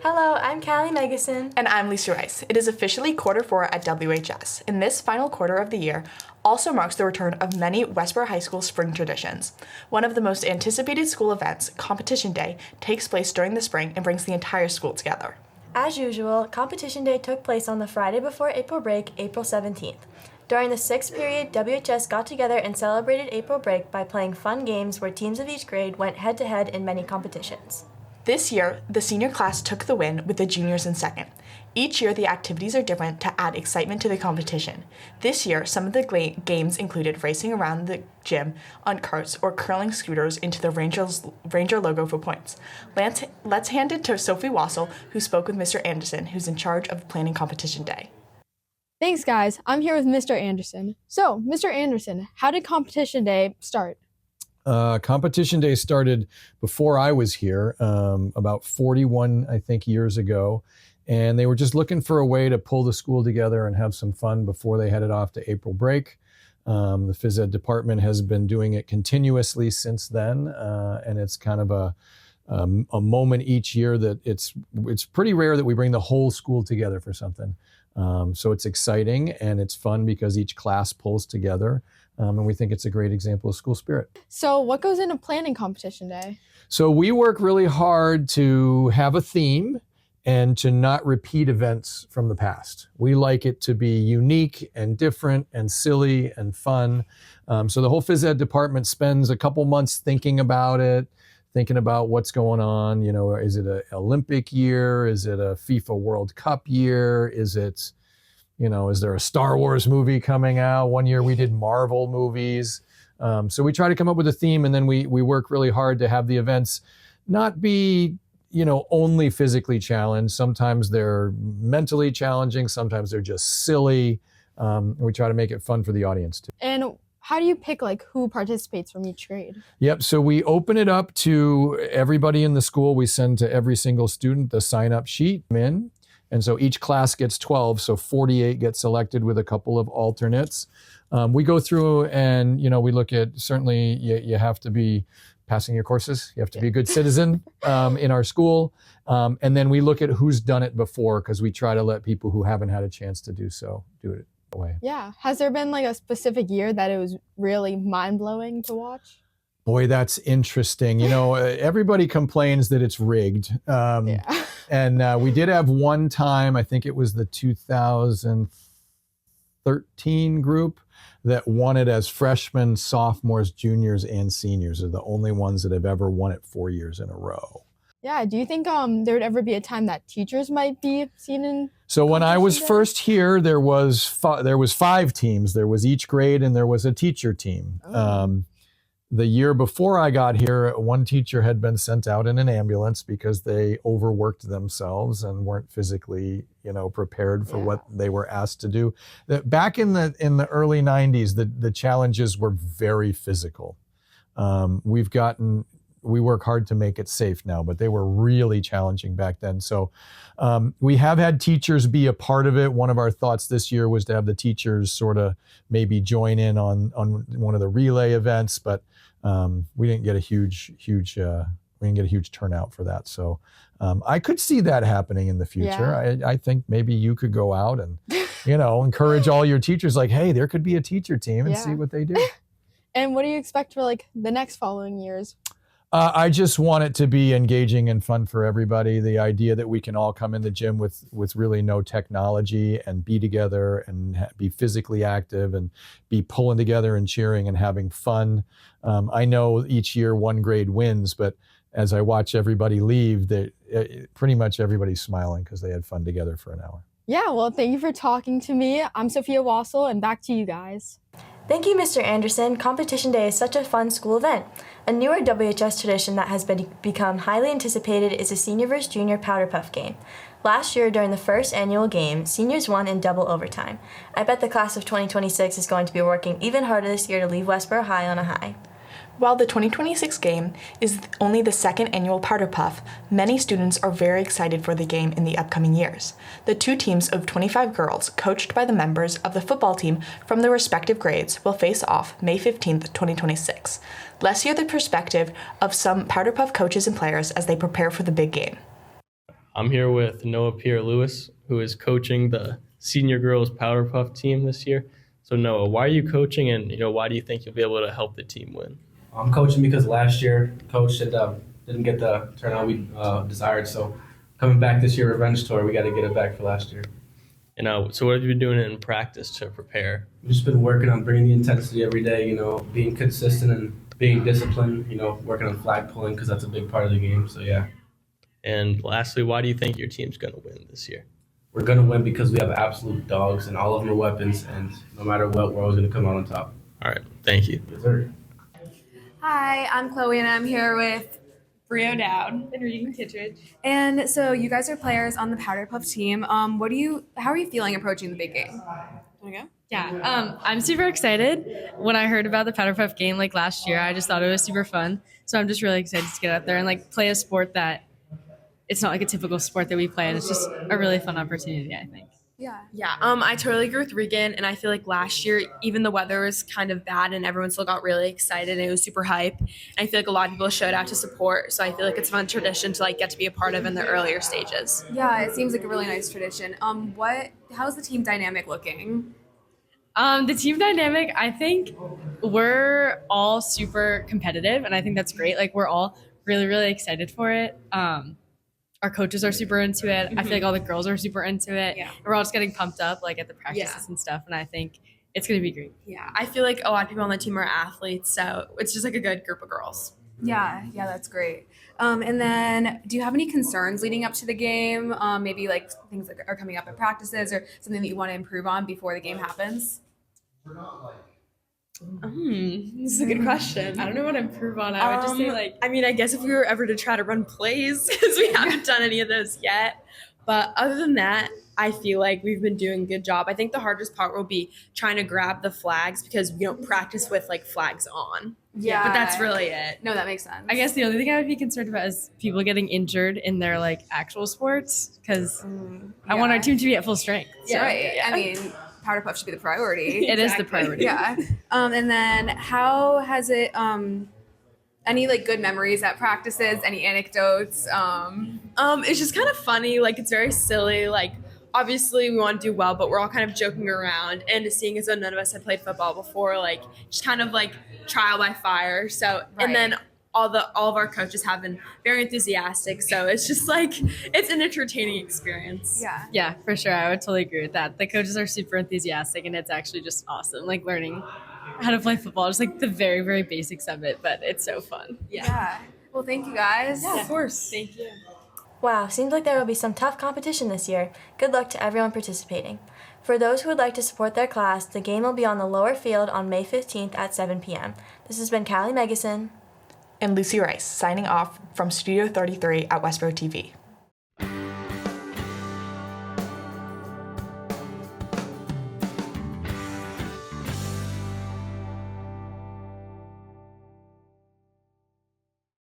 Hello, I'm Callie Meggison. And I'm Lisa Rice. It is officially quarter four at WHS, and this final quarter of the year also marks the return of many Westboro High School spring traditions. One of the most anticipated school events, Competition Day, takes place during the spring and brings the entire school together. As usual, Competition Day took place on the Friday before April break, April 17th. During the sixth period, WHS got together and celebrated April break by playing fun games where teams of each grade went head-to-head in many competitions. This year, the senior class took the win with the juniors in second. Each year, the activities are different to add excitement to the competition. This year, some of the games included racing around the gym on carts or curling scooters into the Ranger logo for points. Let's hand it to Sophia Wasel, who spoke with Mr. Anderson, who's in charge of planning Competition Day. Thanks, guys. I'm here with Mr. Anderson. So, Mr. Anderson, how did Competition Day start? Competition Day started before I was here, about 41, I think, years ago. And they were just looking for a way to pull the school together and have some fun before they headed off to April break. The phys ed department has been doing it continuously since then. And it's kind of a moment each year that it's pretty rare that we bring the whole school together for something. So it's exciting and it's fun because each class pulls together. And we think it's a great example of school spirit. So what goes into planning Competition Day? So we work really hard to have a theme and to not repeat events from the past. We like it to be unique and different and silly and fun. So the whole phys ed department spends a couple months thinking about it, thinking about what's going on. You know, is it an Olympic year? Is it a FIFA World Cup year? Is it, you know, is there a Star Wars movie coming out? One year we did Marvel movies. So we try to come up with a theme, and then we work really hard to have the events not be, you know, only physically challenged. Sometimes they're mentally challenging. Sometimes they're just silly. We try to make it fun for the audience too. And how do you pick who participates from each grade? Yep, so we open it up to everybody in the school. We send to every single student the sign-up sheet in. And so each class gets 12, so 48 get selected with a couple of alternates. We go through and, you know, we look at, certainly you have to be passing your courses. You have to be a good citizen in our school. And then we look at who's done it before, because we try to let people who haven't had a chance to do so do it that way. Yeah. Has there been a specific year that it was really mind-blowing to watch? Boy, that's interesting. You know, everybody complains that it's rigged. Yeah. And we did have one time, I think it was the 2013 group that won it as freshmen, sophomores, juniors, and seniors. Are the only ones that have ever won it 4 years in a row. Yeah. Do you think there would ever be a time that teachers might be seen in? So when I was first here, there was 5 teams. There was each grade, and there was a teacher team. Oh. The year before I got here, one teacher had been sent out in an ambulance because they overworked themselves and weren't physically, you know, prepared for what they were asked to do. Back in the early 90s, the challenges were very physical. We work hard to make it safe now, but they were really challenging back then. So we have had teachers be a part of it. One of our thoughts this year was to have the teachers sort of maybe join in on one of the relay events, but we didn't get a huge turnout for that. So I could see that happening in the future. Yeah. I think maybe you could go out and, you know, encourage all your teachers, hey, there could be a teacher team, and see what they do. And what do you expect for the next following years? I just want it to be engaging and fun for everybody. The idea that we can all come in the gym with really no technology and be together and be physically active and be pulling together and cheering and having fun. I know each year one grade wins, but as I watch everybody leave, pretty much everybody's smiling because they had fun together for an hour. Yeah, well, thank you for talking to me. I'm Sophia Wasel, and back to you guys. Thank you, Mr. Anderson. Competition Day is such a fun school event. A newer WHS tradition that has become highly anticipated is the senior versus junior Powderpuff game. Last year, during the first annual game, seniors won in double overtime. I bet the class of 2026 is going to be working even harder this year to leave Westboro High on a high. While the 2026 game is only the second annual Powderpuff, many students are very excited for the game in the upcoming years. The 2 teams of 25 girls, coached by the members of the football team from their respective grades, will face off May 15th, 2026. Let's hear the perspective of some Powderpuff coaches and players as they prepare for the big game. I'm here with Noah Pierre-Lewis, who is coaching the senior girls Powderpuff team this year. So Noah, why are you coaching, and why do you think you'll be able to help the team win? I'm coaching because last year coach didn't get the turnout we desired. So coming back this year, revenge tour, we got to get it back for last year. So what have you been doing in practice to prepare? We've just been working on bringing the intensity every day. Being consistent and being disciplined. Working on flag pulling because that's a big part of the game. So yeah. And lastly, why do you think your team's going to win this year? We're going to win because we have absolute dogs and all of them are weapons, and no matter what, we're always going to come out on top. All right. Thank you. Yes, sir. Hi, I'm Chloe, and I'm here with Brio Dowd and Regan Kittredge. And so you guys are players on the Powderpuff team. How are you feeling approaching the big game? Want to go? Yeah, I'm super excited. When I heard about the Powderpuff game last year, I just thought it was super fun. So I'm just really excited to get out there and play a sport that it's not a typical sport that we play, and it's just a really fun opportunity, I think. Yeah. I totally agree with Regan, and I feel like last year, even the weather was kind of bad and everyone still got really excited and it was super hype. And I feel like a lot of people showed out to support, so I feel like it's a fun tradition to get to be a part of in the earlier stages. Yeah, it seems like a really nice tradition. How's the team dynamic looking? The team dynamic, I think we're all super competitive, and I think that's great. We're all really, really excited for it. Our coaches are super into it. I feel like all the girls are super into it. Yeah. We're all just getting pumped up at the practices and stuff, and I think it's going to be great. Yeah, I feel like a lot of people on the team are athletes, so it's just a good group of girls. Yeah, that's great. And then do you have any concerns leading up to the game? Maybe things that are coming up at practices or something that you want to improve on before the game happens? This is a good question. I don't know what to improve on. I would just say I guess if we were ever to try to run plays, because we haven't done any of those yet. But other than that, I feel like we've been doing a good job. I think the hardest part will be trying to grab the flags because we don't practice with flags on. Yeah. But that's really it. No, that makes sense. I guess the only thing I would be concerned about is people getting injured in their actual sports, because I want our team to be at full strength. Yeah, right. Yeah. Powderpuff should be the priority. It is the priority. Yeah. And then how has it, any good memories at practices, any anecdotes? It's just kind of funny. It's very silly. Obviously we want to do well, but we're all kind of joking around, and seeing as though none of us had played football before, just kind of trial by fire. So, right. And then all of our coaches have been very enthusiastic. So it's just it's an entertaining experience. Yeah. Yeah, for sure. I would totally agree with that. The coaches are super enthusiastic, and it's actually just awesome. Learning how to play football, just the very, very basics of it, but it's so fun. Yeah. Well, thank you guys. Yeah, of course. Thank you. Wow, seems like there will be some tough competition this year. Good luck to everyone participating. For those who would like to support their class, the game will be on the lower field on May 15th at 7 p.m. This has been Callie Meggison And Lucy Rice, signing off from Studio 33 at Westboro TV.